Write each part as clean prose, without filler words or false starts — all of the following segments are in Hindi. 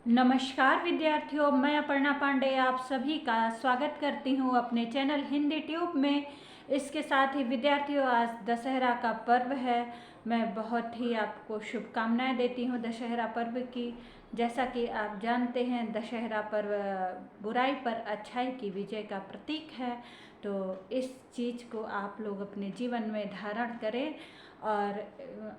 नमस्कार विद्यार्थियों, मैं अपर्णा पांडे आप सभी का स्वागत करती हूँ अपने चैनल हिंदी ट्यूब में। इसके साथ ही विद्यार्थियों, आज दशहरा का पर्व है। मैं बहुत ही आपको शुभकामनाएं देती हूँ दशहरा पर्व की। जैसा कि आप जानते हैं, दशहरा पर्व बुराई पर अच्छाई की विजय का प्रतीक है। तो इस चीज़ को आप लोग अपने जीवन में धारण करें और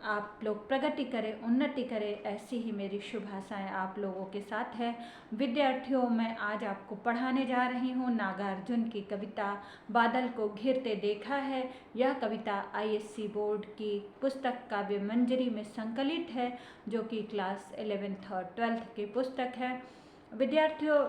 आप लोग प्रगति करें, उन्नति करें, ऐसी ही मेरी शुभ आशाएं आप लोगों के साथ है। विद्यार्थियों, मैं आज आपको पढ़ाने जा रही हूँ नागार्जुन की कविता बादल को घिरते देखा है। यह कविता आईएससी बोर्ड की पुस्तक काव्य मंजरी में संकलित है, जो कि क्लास 11th और 12th की पुस्तक है। विद्यार्थियों,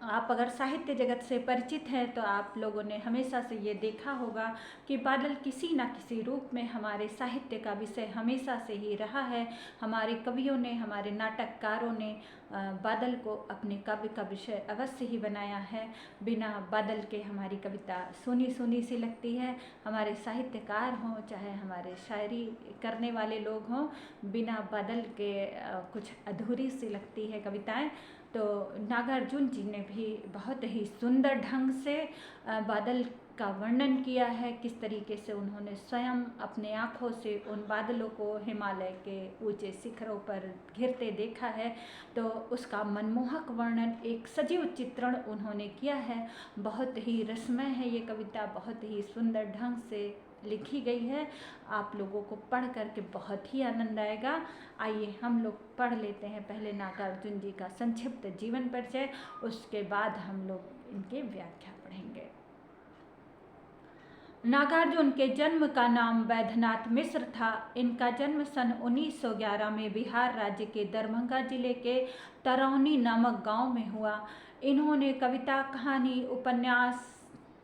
आप अगर साहित्य जगत से परिचित हैं तो आप लोगों ने हमेशा से ये देखा होगा कि बादल किसी न किसी रूप में हमारे साहित्य का विषय हमेशा से ही रहा है। हमारे कवियों ने, हमारे नाटककारों ने बादल को अपने काव्य का विषय अवश्य ही बनाया है। बिना बादल के हमारी कविता सुनी सुनी सी लगती है। हमारे साहित्यकार हों, चाहे हमारे शायरी करने वाले लोग हों, बिना बादल के कुछ अधूरी सी लगती है कविताएं। तो नागार्जुन जी ने भी बहुत ही सुंदर ढंग से बादल का वर्णन किया है। किस तरीके से उन्होंने स्वयं अपने आँखों से उन बादलों को हिमालय के ऊंचे शिखरों पर घिरते देखा है, तो उसका मनमोहक वर्णन, एक सजीव चित्रण उन्होंने किया है। बहुत ही रसमय है ये कविता, बहुत ही सुंदर ढंग से लिखी गई है। आप लोगों को पढ़ करके बहुत ही आनंद आएगा। आइए हम लोग पढ़ लेते हैं पहले नागार्जुन जी का संक्षिप्त जीवन परिचय, उसके बाद हम लोग इनकी व्याख्या पढ़ेंगे। नागार्जुन के जन्म का नाम वैद्यनाथ मिश्र था। इनका जन्म सन 1911 में बिहार राज्य के दरभंगा जिले के तरौनी नामक गांव में हुआ। इन्होंने कविता, कहानी, उपन्यास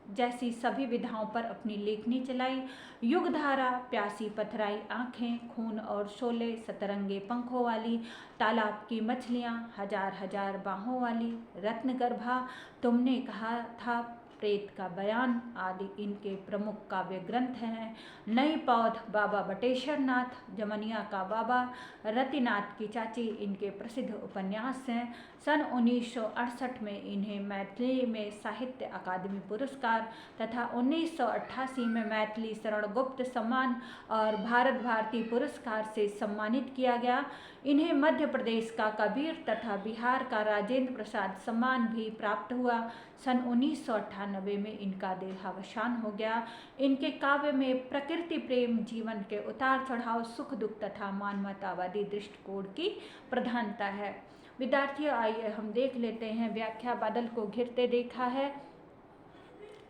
जैसी सभी विधाओं पर अपनी लेखनी चलाई। युगधारा, प्यासी पथराई आंखें, खून और शोले, सतरंगे पंखों वाली, तालाब की मछलियाँ, हजार हजार बाहों वाली, रत्नगर्भा, तुमने कहा था, प्रेत का बयान आदि इनके प्रमुख काव्य ग्रंथ हैं। नई पौध, बाबा बटेश्वर नाथ, जमनिया का बाबा, रतिनाथ की चाची इनके प्रसिद्ध उपन्यास हैं। सन 1968 में इन्हें मैथिली में साहित्य अकादमी पुरस्कार तथा 1988 में मैथिली शरण गुप्त सम्मान और भारत भारती पुरस्कार से सम्मानित किया गया। इन्हें मध्य प्रदेश का कबीर तथा बिहार का राजेंद्र प्रसाद सम्मान भी प्राप्त हुआ। सन 1998 में इनका देहावसान हो गया। इनके काव्य में प्रकृति प्रेम, जीवन के उतार चढ़ाव, सुख दुख तथा मानवतावादी दृष्टिकोण की प्रधानता है। विद्यार्थियों, आइए हम देख लेते हैं व्याख्या। बादल को घिरते देखा है।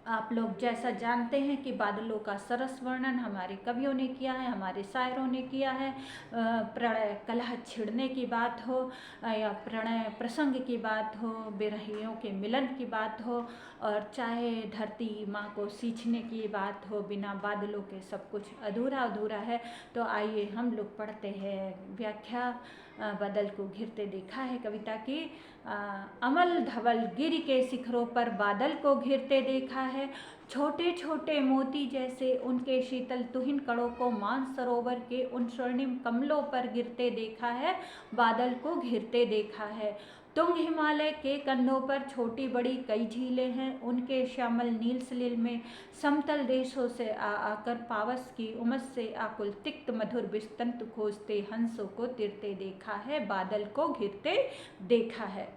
आप लोग जैसा जानते हैं कि बादलों का सरस वर्णन हमारे कवियों ने किया है, हमारे शायरों ने किया है। प्रणय कलह छिड़ने की बात हो या प्रणय प्रसंग की बात हो, बिरहियों के मिलन की बात हो, और चाहे धरती माँ को सींचने की बात हो, बिना बादलों के सब कुछ अधूरा अधूरा है। तो आइए हम लोग पढ़ते हैं व्याख्या। बादल को घिरते देखा है कविता की। अमल धवल गिर के शिखरों पर बादल को घिरते देखा है। छोटे छोटे मोती जैसे उनके शीतल तुहिन कणों को मान सरोवर के उन स्वर्णिम कमलों पर गिरते देखा है। बादल को घिरते देखा है। तुंग हिमालय के कंधों पर छोटी बड़ी कई झीलें हैं। उनके श्यामल नील सलिल में समतल देशों से आकर पावस की उमस से आकुल तिक्त मधुर विस्तंत खोजते हंसों को तिरते देखा है। बादल को घिरते देखा है।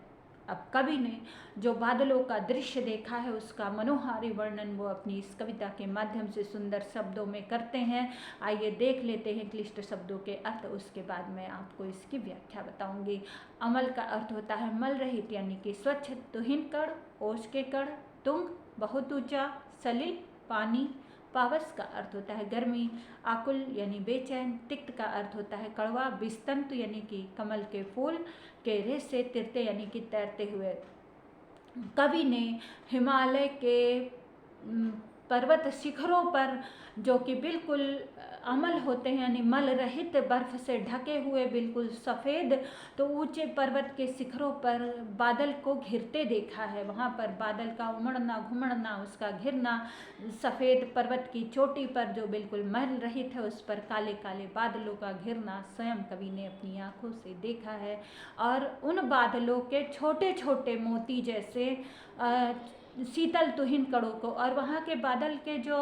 अब कवि ने जो बादलों का दृश्य देखा है, उसका मनोहारी वर्णन वो अपनी इस कविता के माध्यम से सुंदर शब्दों में करते हैं। आइए देख लेते हैं क्लिष्ट शब्दों के अर्थ, उसके बाद मैं आपको इसकी व्याख्या बताऊंगी। अमल का अर्थ होता है मल रहित यानी कि स्वच्छ, तुहिन कण, ओस के कण, तुंग बहुत ऊंचा, सलिल पानी, पावस का अर्थ होता है गर्मी, आकुल यानी बेचैन, तिक्त का अर्थ होता है कड़वा, विस्तंत यानी कि कमल के फूल के रेशे, तिरते यानी कि तैरते हुए। कवि ने हिमालय के पर्वत शिखरों पर जो कि बिल्कुल अमल होते हैं, यानी मल रहित बर्फ से ढके हुए बिल्कुल सफ़ेद, तो ऊंचे पर्वत के शिखरों पर बादल को घिरते देखा है। वहाँ पर बादल का उमड़ना घुमड़ना, उसका घिरना, सफ़ेद पर्वत की चोटी पर जो बिल्कुल मल रहित है उस पर काले काले बादलों का घिरना स्वयं कवि ने अपनी आँखों से देखा है। और उन बादलों के छोटे छोटे मोती जैसे शीतल तुहिन कणों को, और वहाँ के बादल के जो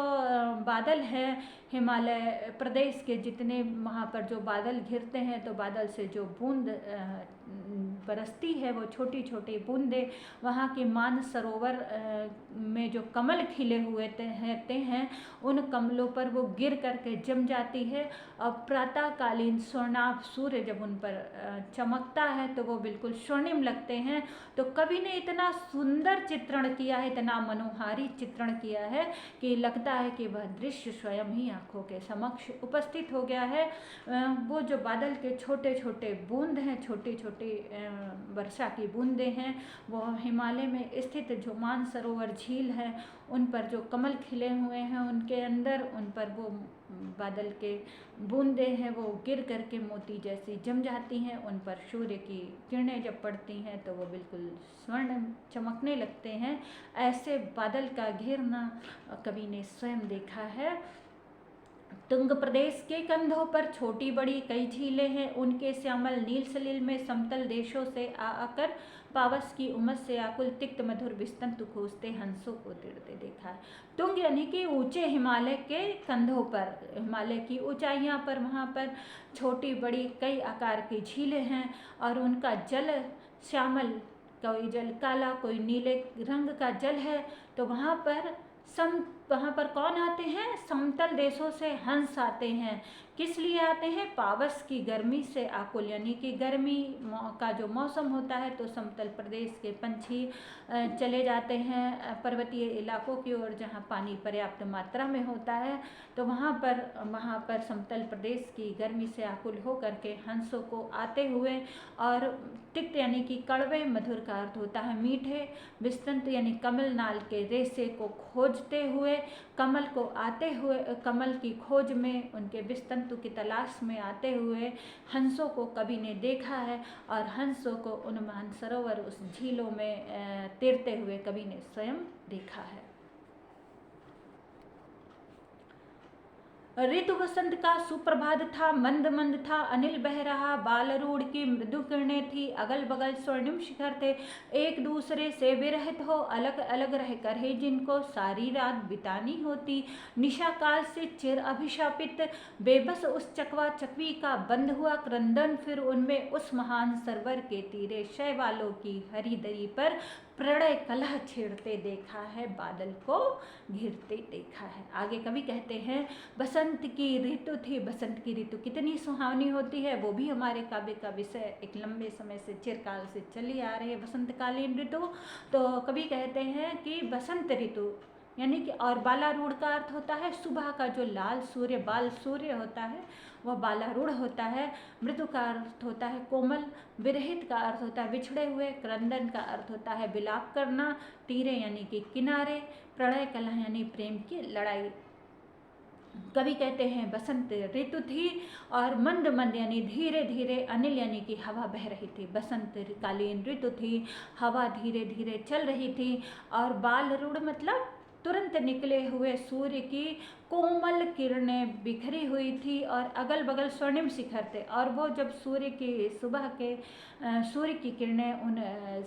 बादल हैं हिमालय प्रदेश के, जितने वहाँ पर जो बादल घिरते हैं तो बादल से जो बूंद बरसती है, वो छोटी छोटी बूंदें वहाँ के मानसरोवर में जो कमल खिले हुए रहते हैं उन कमलों पर वो गिर करके जम जाती है। और प्रातःकालीन स्वर्णाभ सूर्य जब उन पर चमकता है तो वो बिल्कुल स्वर्णिम लगते हैं। तो कवि ने इतना सुंदर चित्रण किया है, इतना मनोहारी चित्रण किया है कि लगता है कि वह दृश्य स्वयं ही आँखों के समक्ष उपस्थित हो गया है। वो जो बादल के छोटे छोटे बूंद हैं, छोटी छोटी वर्षा की बूंदें हैं, वो हिमालय में स्थित जो मानसरोवर झील है उन पर जो कमल खिले हुए हैं उनके अंदर, उन पर वो बादल के बूंदें हैं वो गिर करके मोती जैसी जम जाती हैं। उन पर सूर्य की किरणें जब पड़ती हैं तो वो बिल्कुल स्वर्ण चमकने लगते हैं। ऐसे बादल का घेरना कवि ने स्वयं देखा है। तुंग प्रदेश के कंधों पर छोटी बड़ी कई झीलें हैं, उनके श्यामल नील सलिल में समतल देशों से आकर पावस की उमस से आकुल तिक्त मधुर विस्तंतु खोजते हंसों को तिड़ते देखा है। तुंग यानी कि ऊंचे हिमालय के कंधों पर, हिमालय की ऊंचाइयां पर वहाँ पर छोटी बड़ी कई आकार की झीलें हैं और उनका जल श्यामल, कोई जल काला कोई नीले रंग का जल है। तो वहाँ पर कौन आते हैं? समतल देशों से हंस आते हैं। किस लिए आते हैं? पावस की गर्मी से आकुल, यानी कि गर्मी का जो मौसम होता है तो समतल प्रदेश के पंछी चले जाते हैं पर्वतीय इलाकों की ओर जहाँ पानी पर्याप्त मात्रा में होता है। तो वहाँ पर समतल प्रदेश की गर्मी से आकुल हो करके हंसों को आते हुए, और तिक्त यानी कि कड़वे, मधुर का अर्थ होता है मीठे, विस्तंत यानी कमल नाल के रेशे को खोजते हुए, कमल को आते हुए, कमल की खोज में उनके विस्तंतु की तलाश में आते हुए हंसों को कवि ने देखा है। और हंसों को उन मानसरोवर उस झीलों में तैरते हुए कवि ने स्वयं देखा है। ऋतु वसंत का सुप्रभात था, मंद मंद था अनिल बह रहा, बालरूढ़ की मृदु किरणें थी, अगल बगल स्वर्णिम शिखर थे, एक दूसरे से विरहित हो अलग अलग रहकर ही जिनको सारी रात बितानी होती। निशा काल से चिर अभिशापित बेबस उस चकवा चकवी का बंद हुआ क्रंदन, फिर उनमें उस महान सरवर के तीरे शैवालों की हरी दरी पर प्रणय कलह छेड़ते देखा है, बादल को घिरते देखा है। आगे कवि कहते हैं, बसंत की ऋतु थी। बसंत की ऋतु कितनी सुहावनी होती है, वो भी हमारे काव्य का विषय एक लंबे समय से चिरकाल से चली आ रही है, बसंतकालीन ऋतु। तो कवि कहते हैं कि बसंत ऋतु यानी कि, और बालारूढ़ का अर्थ होता है सुबह का जो लाल सूर्य, बाल सूर्य होता है वह बालारूढ़ होता है। मृदु का अर्थ होता है कोमल, विरहित का अर्थ होता है बिछड़े हुए, क्रंदन का अर्थ होता है विलाप करना, तीरे यानी कि किनारे, प्रणय कलह यानी प्रेम की लड़ाई। कवि कहते हैं बसंत ऋतु थी और मंद मंद यानी धीरे धीरे, अनिल यानी कि हवा बह रही थी। बसंत कालीन ऋतु थी, हवा धीरे धीरे चल रही थी, और बालरूढ़ मतलब तुरंत निकले हुए सूर्य की कोमल किरणें बिखरी हुई थी, और अगल बगल स्वर्णिम शिखर थे, और वो जब सूर्य की सुबह के सूर्य की किरणें उन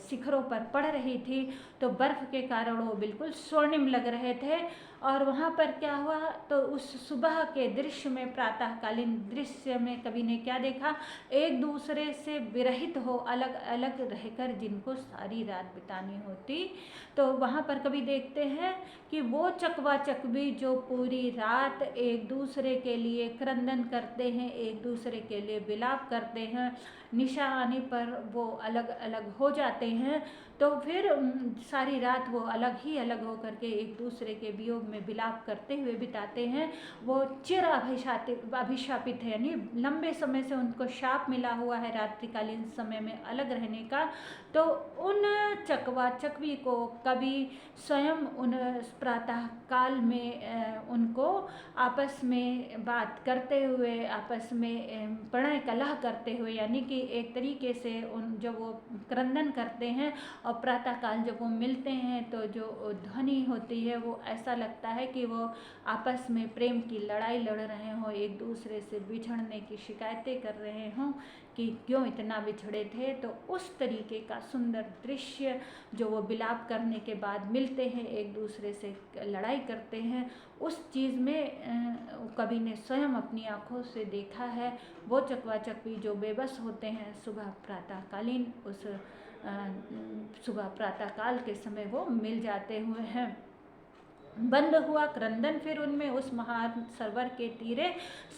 शिखरों पर पड़ रही थी तो बर्फ के कारण वो बिल्कुल स्वर्णिम लग रहे थे। और वहाँ पर क्या हुआ, तो उस सुबह के दृश्य में, प्रातःकालीन दृश्य में कवि ने क्या देखा, एक दूसरे से विरहित हो अलग अलग रहकर जिनको सारी रात बितानी होती। तो वहाँ पर कवि देखते हैं कि वो चकवा चकवी जो पूरी सारी रात एक दूसरे के लिए क्रंदन करते हैं, एक दूसरे के लिए विलाप करते हैं। निशा आने पर वो अलग अलग हो जाते हैं, तो फिर सारी रात वो अलग ही अलग होकर के एक दूसरे के वियोग में विलाप करते हुए बिताते हैं। वो चिर अभिशापित है, यानी लंबे समय से उनको शाप मिला हुआ है रात्रिकालीन समय में अलग रहने का। तो उन चकवा चकवी को कभी स्वयं उन प्रातः काल में उनको आपस में बात करते हुए, आपस में प्रणय कलह करते हुए, यानी कि एक तरीके से उन जब वो क्रंदन करते हैं और प्रातःकाल जब वो मिलते हैं तो जो ध्वनि होती है वो ऐसा लगता है कि वो आपस में प्रेम की लड़ाई लड़ रहे हों, एक दूसरे से बिछड़ने की शिकायतें कर रहे हों कि क्यों इतना बिछड़े थे। तो उस तरीके का सुंदर दृश्य जो वो विलाप करने के बाद मिलते हैं, एक दूसरे से लड़ाई करते हैं, उस चीज़ में कवि ने स्वयं अपनी आँखों से देखा है। वो चकवा चकवी जो बेबस होते हैं सुबह प्रातःकालीन, उस सुबह प्रातःकाल के समय वो मिल जाते हुए हैं। बंद हुआ क्रंदन फिर उनमें उस महान सरोवर के तीरे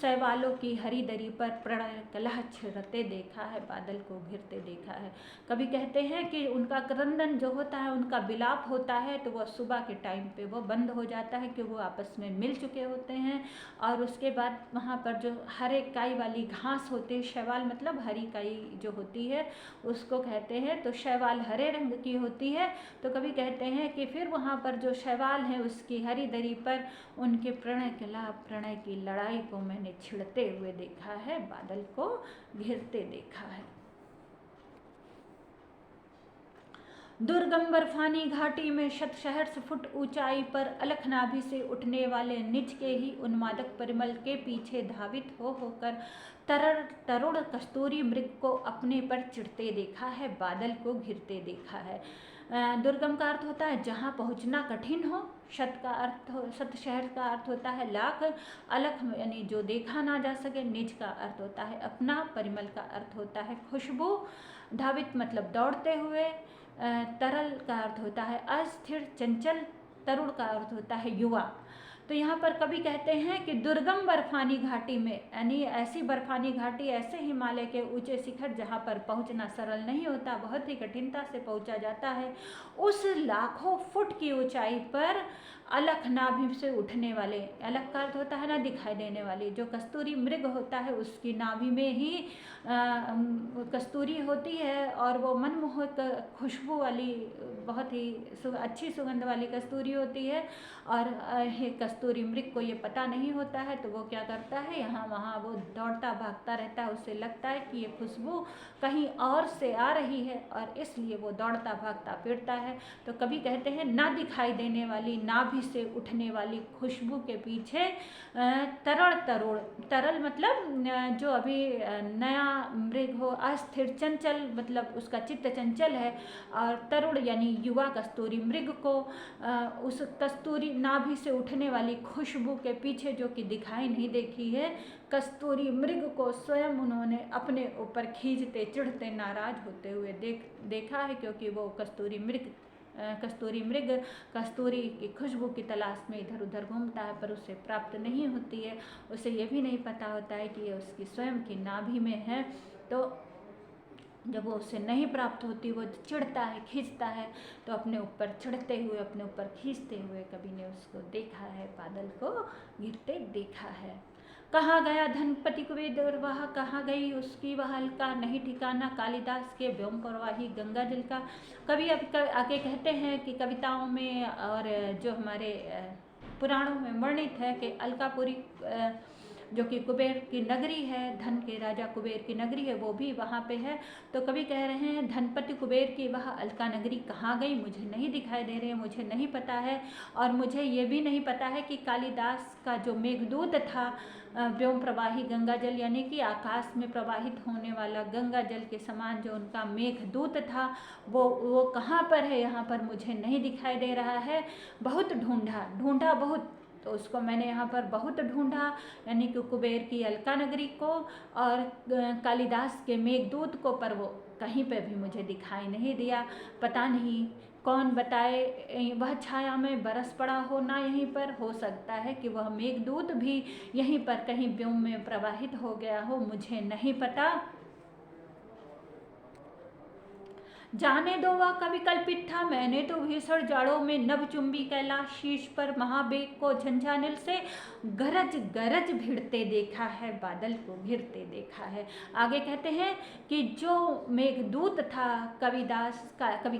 शैवालों की हरी दरी पर प्रणय कलह छिड़ते देखा है, बादल को घिरते देखा है। कभी कहते हैं कि उनका क्रंदन जो होता है, उनका विलाप होता है, तो वह सुबह के टाइम पे वो बंद हो जाता है कि वो आपस में मिल चुके होते हैं। और उसके बाद वहाँ पर जो हरे काई वाली घास होती है, शैवाल मतलब हरी काई जो होती है उसको कहते हैं, तो शैवाल हरे रंग की होती है। तो कभी कहते हैं कि फिर वहाँ पर जो शैवाल है उसकी हरी दरी पर उनके प्रणय कला, प्रणय की लड़ाई को मैंने छिड़ते हुए देखा है, बादल को घिरते देखा है। दुर्गम बर्फानी घाटी में शतशहर्ष फुट ऊंचाई पर अलखनाभि से उठने वाले निज के ही उन्मादक परिमल के पीछे धावित हो होकर तरुण कस्तूरी मृग को अपने पर चिढ़ते देखा है, बादल को घिरते देखा है। दुर्गम का अर्थ होता है जहाँ पहुँचना कठिन हो, शत शहर का अर्थ होता है लाख, अलख यानी जो देखा ना जा सके, निज का अर्थ होता है अपना, परिमल का अर्थ होता है खुशबू, धावित मतलब दौड़ते हुए, तरल का अर्थ होता है अस्थिर चंचल, तरुण का अर्थ होता है युवा। तो यहाँ पर कवि कहते हैं कि दुर्गम बर्फानी घाटी में, यानी ऐसी बर्फानी घाटी, ऐसे हिमालय के ऊंचे शिखर जहाँ पर पहुँचना सरल नहीं होता, बहुत ही कठिनता से पहुँचा जाता है, उस लाखों फुट की ऊंचाई पर अलख नाभि से उठने वाले, अलख का अर्थ होता है ना दिखाई देने वाली, जो कस्तूरी मृग होता है उसकी नाभि में ही कस्तूरी होती है और वो मनमोहक खुशबू वाली, बहुत ही अच्छी सुगंध वाली कस्तूरी होती है। और कस्तूरी मृग को ये पता नहीं होता है, तो वो क्या करता है, यहाँ वहाँ वो दौड़ता भागता रहता है, उससे लगता है कि ये खुशबू कहीं और से आ रही है और इसलिए वो दौड़ता भागता फिरता है। तो कभी कहते हैं ना दिखाई देने वाली नाभि से उठने वाली खुशबू के पीछे तरल मतलब जो अभी नया मृग हो, अस्थिर चंचल मतलब उसका चित्त चंचल है, और तरुण यानी युवा कस्तूरी मृग को उस कस्तूरी नाभि से उठने वाली खुशबू के पीछे जो कि दिखाई नहीं देखी है, कस्तूरी मृग को स्वयं उन्होंने अपने ऊपर खींचते चिढ़ते नाराज होते हुए देखा है, क्योंकि वो कस्तूरी मृग कस्तूरी की खुशबू की तलाश में इधर उधर घूमता है, पर उसे प्राप्त नहीं होती है। उसे ये भी नहीं पता होता है कि ये उसकी स्वयं की नाभि में है। तो जब वो उसे नहीं प्राप्त होती, वो चिढ़ता है, खींचता है, तो अपने ऊपर चिढ़ते हुए, अपने ऊपर खींचते हुए कवि ने उसको देखा है, बादल को गिरते देखा है। कहाँ गया धनपति कुबेर, वह कहाँ गई उसकी वहाल का नहीं ठिकाना, कालिदास के व्योम प्रवाही गंगा जल का। कवि अब आगे कहते हैं कि कविताओं में और जो हमारे पुराणों में वर्णित है कि अलकापुरी जो कि कुबेर की नगरी है, धन के राजा कुबेर की नगरी है, वो भी वहाँ पे है। तो कवि कह रहे हैं धनपति कुबेर की वह अलका नगरी कहाँ गई, मुझे नहीं दिखाई दे रही, मुझे नहीं पता है। और मुझे ये भी नहीं पता है कि कालिदास का जो मेघदूत था, व्योम प्रवाही गंगा जल यानी कि आकाश में प्रवाहित होने वाला गंगा जल के समान जो उनका मेघदूत था, वो कहाँ पर है, यहाँ पर मुझे नहीं दिखाई दे रहा है। बहुत ढूंढा बहुत, तो उसको मैंने यहाँ पर बहुत ढूंढा, यानी कि कुबेर की अलका नगरी को और कालिदास के मेघदूत को, पर वो कहीं पे भी मुझे दिखाई नहीं दिया। पता नहीं कौन बताए, वह छाया में बरस पड़ा हो ना, यहीं पर हो सकता है कि वह मेघदूत भी यहीं पर कहीं व्योम में प्रवाहित हो गया हो, मुझे नहीं पता। जाने दो वह कभी कल्पित था, मैंने तो भीषण जाड़ों में नभचुंबी कैलाश शीर्ष पर महाबेग को झंझानिल से गरज गरज भिड़ते देखा है, बादल को घिरते देखा है। आगे कहते हैं कि जो मेघदूत था कवि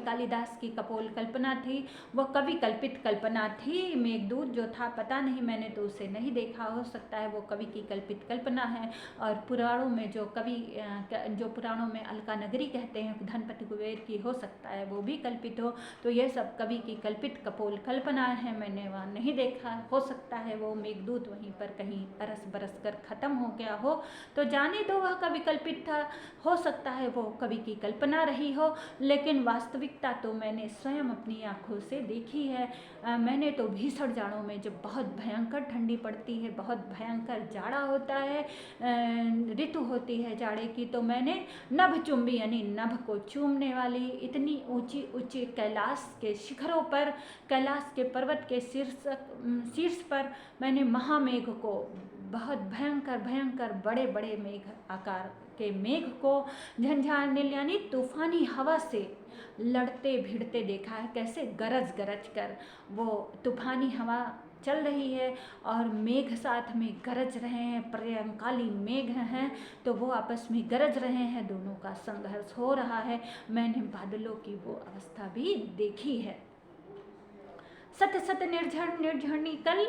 कालिदास की कपोल कल्पना थी, वह कवि कल्पित कल्पना थी। मेघदूत जो था पता नहीं, मैंने तो उसे नहीं देखा, हो सकता है वो कवि की कल्पित कल्पना है। और पुराणों में जो पुराणों में अलका नगरी कहते हैं धनपति कुबेर की, हो सकता है वो भी कल्पित हो। तो ये सब कवि की कल्पित कपोल कल्पना है, मैंने वहाँ नहीं देखा। हो सकता है वो मेघदूत वहीं पर कहीं बरस बरस कर खत्म हो गया हो। तो जाने दो वह कवि कल्पित था, हो सकता है वो कवि की कल्पना रही हो, लेकिन वास्तविकता तो मैंने स्वयं अपनी आंखों से देखी है। मैंने तो भीषण जाड़ों में जब बहुत भयंकर ठंडी पड़ती है, बहुत भयंकर जाड़ा होता है, ऋतु होती है जाड़े की, तो मैंने नभचुंबी यानी नभ को चूमने वाली इतनी ऊंची ऊंची कैलाश के शिखरों पर, कैलाश के पर्वत के शीर्ष पर मैंने महामेघ को, बहुत भयंकर भयंकर बड़े बड़े मेघ आकार के मेघ को झंझानिल यानी तूफानी हवा से लड़ते भिड़ते देखा है। कैसे गरज गरज कर वो तूफानी हवा चल रही है और मेघ साथ में गरज रहे हैं, प्रलयंकाली मेघ हैं, तो वो आपस में गरज रहे हैं, दोनों का संघर्ष हो रहा है। मैंने बादलों की वो अवस्था भी देखी है। सत सत निर्झर निर्झरणी कल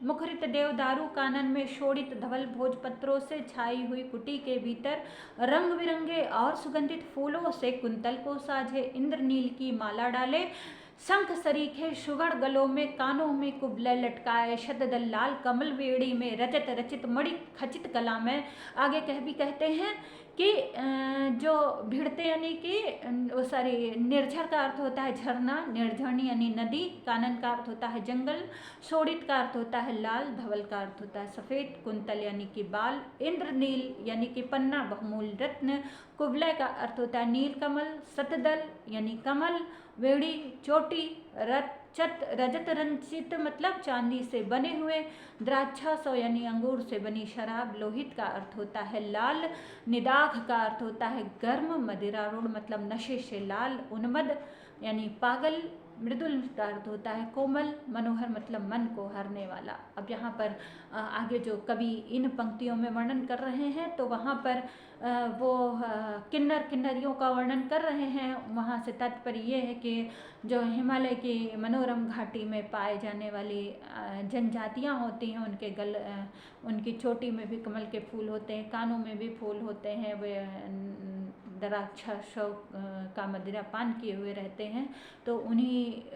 मुखरित देवदारू कानन में शोड़ित धवल भोजपत्रों से छाई हुई कुटी के भीतर रंग बिरंगे और सुगंधित फूलों से कुंतल को साजे इंद्रनील की माला डाले, शंख सरीखे सुगढ़ गलों में, कानों में कुबले लटकाए, शतदल लाल कमल वेड़ी में रजत रचित मणि खचित कला में। आगे कहते हैं कि जो भिड़ते यानी कि निर्झर का अर्थ होता है झरना, निर्झरणी यानी नदी, कानन का अर्थ होता है जंगल, शोड़ित का अर्थ होता है लाल, धवल का अर्थ होता है सफ़ेद, कुंतल यानी कि बाल, इंद्रनील यानी कि पन्ना बहुमूल रत्न, कुबलय का अर्थ होता है नील कमल, शतदल यानी कमल, वेड़ी चोटी, रजत रंजित मतलब चांदी से बने हुए, द्राक्षा सौ यानी अंगूर से बनी शराब, लोहित का अर्थ होता है लाल, निदाघ का अर्थ होता है गर्म, मदिरारूढ़ मतलब नशे से लाल, उन्मद यानी पागल, मृदुल का अर्थ होता है कोमल, मनोहर मतलब मन को हरने वाला। अब यहाँ पर आगे जो कवि इन पंक्तियों में वर्णन कर रहे हैं, तो वहाँ पर वो किन्नर किन्नरियों का वर्णन कर रहे हैं। वहाँ से तात्पर्य ये है कि जो हिमालय की मनोरम घाटी में पाए जाने वाली जनजातियाँ होती हैं, उनकी चोटी में भी कमल के फूल होते हैं, कानों में भी फूल होते हैं, वे द्राक्षा का मदिरा पान किए हुए रहते हैं। तो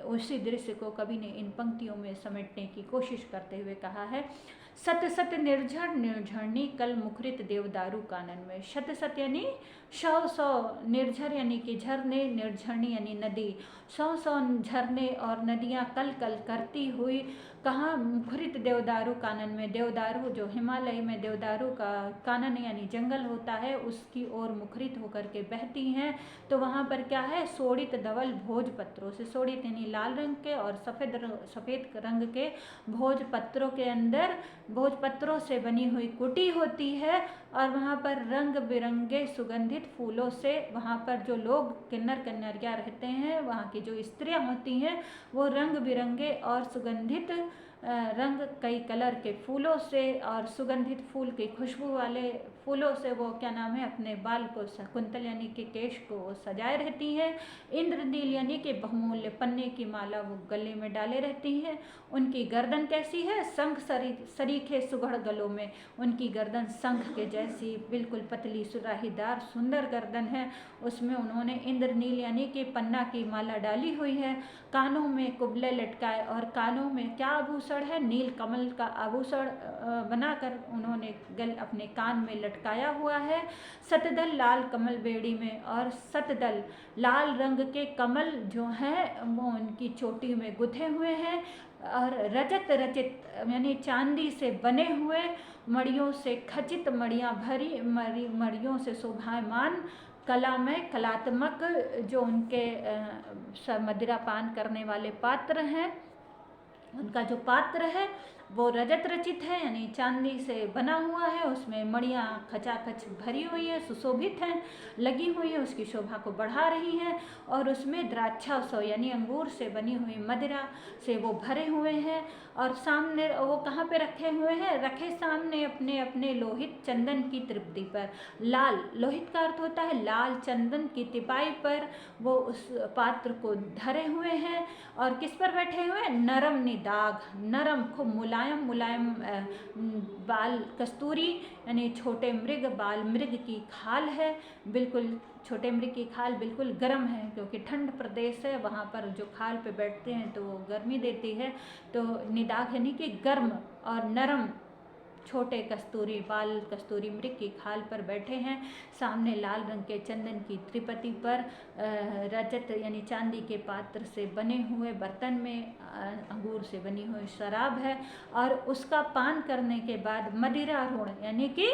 उसी दृश्य को कवि ने इन पंक्तियों में समेटने की कोशिश करते हुए कहा है। सत सत निर्झर निर्झरणी कल मुखरित देवदारू कानन में। शत सत यानी 100 निर्झर यानी कि झरने, निर्झरणी यानी नदी, 100 झरने और नदियाँ कल कल करती हुई कहाँ मुखरित देवदारू कानन में, देवदारू जो हिमालय में देवदारू का कानन यानी जंगल होता है उसकी ओर मुखरित होकर के बहती हैं। तो वहाँ पर क्या है, शोड़ित धवल भोजपत्रों से, शोड़ित यानी लाल रंग के और सफ़ेद रंग के भोजपत्रों के अंदर भोजपत्रों से बनी हुई कुटी होती है और वहाँ पर रंग बिरंगे सुगंधित फूलों से, वहाँ पर जो लोग किन्नर कन्हरिया रहते हैं, वहाँ की जो स्त्रियाँ होती हैं, वो रंग बिरंगे और सुगंधित रंग कई कलर के फूलों से और सुगंधित फूल की खुशबू वाले फूलों से वो क्या नाम है अपने बाल को, कुंतल यानी कि केश को वो सजाए रहती हैं। इंद्रनील यानी कि बहुमूल्य पन्ने की माला वो गले में डाले रहती हैं। उनकी गर्दन कैसी है, शंख सरीखे सुघड़ गलों में, उनकी गर्दन शंख के जैसी बिल्कुल पतली सुराहीदार सुंदर गर्दन है, उसमें उन्होंने इंद्रनील यानी कि पन्ना की माला डाली हुई है। कानों में कुबले लटकाए और कानों में क्या आभूषण है, नील कमल का आभूषण बनाकर उन्होंने अपने कान में लटकाया हुआ है। शतदल लाल कमल बेड़ी में, और शतदल लाल रंग के कमल जो हैं वो उनकी चोटी में गुथे हुए हैं और रजत रचित यानी चांदी से बने हुए, मड़ियों से खचित, मड़ियाँ भरी मड़ियों से शोभायमान कलामय कलात्मक जो उनके मदिरा पान करने वाले पात्र हैं, उनका जो पात्र है वो रजत रचित है, यानी चांदी से बना हुआ है। उसमें मणियाँ खचाखच भरी हुई है, सुशोभित हैं, लगी हुई है, उसकी शोभा को बढ़ा रही हैं। और उसमें द्राक्षासव यानी अंगूर से बनी हुई मदिरा से वो भरे हुए हैं। और सामने वो कहाँ पे रखे हुए हैं? रखे सामने अपने अपने लोहित चंदन की तृप्ति पर। लाल, लोहित का अर्थ होता है लाल, चंदन की तिपाई पर वो उस पात्र को धरे हुए हैं। और किस पर बैठे हुए हैं? नरम निदाग, नरम खूब मुलायम मुलायम बाल कस्तूरी यानी छोटे मृग, बाल मृग की खाल है। बिल्कुल छोटे मृग की खाल बिल्कुल गर्म है, क्योंकि ठंड प्रदेश है, वहाँ पर जो खाल पे बैठते हैं तो वो गर्मी देती है। तो निदाग यानी कि गर्म और नरम छोटे कस्तूरी बाल कस्तूरी मृग की खाल पर बैठे हैं। सामने लाल रंग के चंदन की त्रिपति पर रजत यानी चांदी के पात्र से बने हुए बर्तन में अंगूर से बनी हुई शराब है। और उसका पान करने के बाद मदिरारूढ़ यानी कि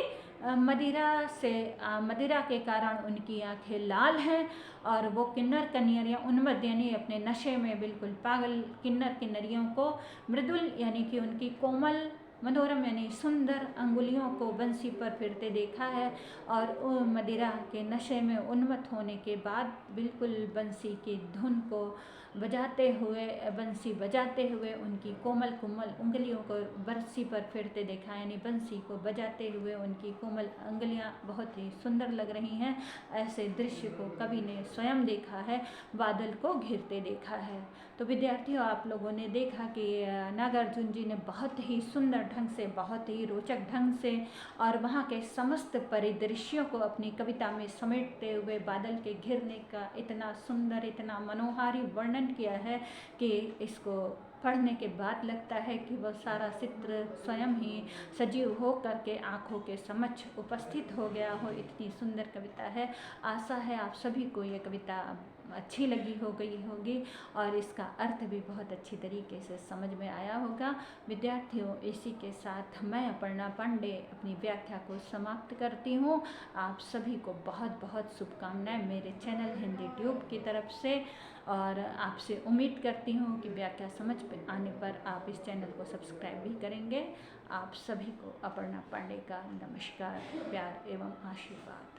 मदिरा के कारण उनकी आंखें लाल हैं। और वो किन्नर कन्हैया उन्मत्त यानी अपने नशे में बिल्कुल पागल किन्नर किन्नरियों को मृदुल यानी कि उनकी कोमल मनोरम यानी सुंदर अंगुलियों को बंसी पर फिरते देखा है। और मदिरा के नशे में उन्मत्त होने के बाद बिल्कुल बंसी की धुन को बजाते हुए उनकी कोमल कोमल उंगलियों को बंसी पर फिरते देखा, यानी बंसी को बजाते हुए उनकी कोमल उंगलियां बहुत ही सुंदर लग रही हैं। ऐसे दृश्य को कवि ने स्वयं देखा है, बादल को घिरते देखा है। तो विद्यार्थियों, आप लोगों ने देखा कि नागार्जुन जी ने बहुत ही सुंदर ढंग से, बहुत ही रोचक ढंग से और वहाँ के समस्त परिदृश्यों को अपनी कविता में समेटते हुए बादल के घिरने का इतना सुंदर, इतना मनोहारी वर्णन किया है कि इसको पढ़ने के बाद लगता है कि वह सारा चित्र स्वयं ही सजीव हो करके आँखों के समक्ष उपस्थित हो गया हो। इतनी सुंदर कविता है। आशा है आप सभी को ये कविता अच्छी लगी होगी और इसका अर्थ भी बहुत अच्छी तरीके से समझ में आया होगा। विद्यार्थियों, इसी के साथ मैं अपर्णा पांडे अपनी व्याख्या को समाप्त करती हूँ। आप सभी को बहुत बहुत शुभकामनाएं मेरे चैनल हिंदी ट्यूब की तरफ से। और आपसे उम्मीद करती हूँ कि व्याख्या समझ पे आने पर आप इस चैनल को सब्सक्राइब भी करेंगे। आप सभी को अपर्णा पांडे का नमस्कार, प्यार एवं आशीर्वाद।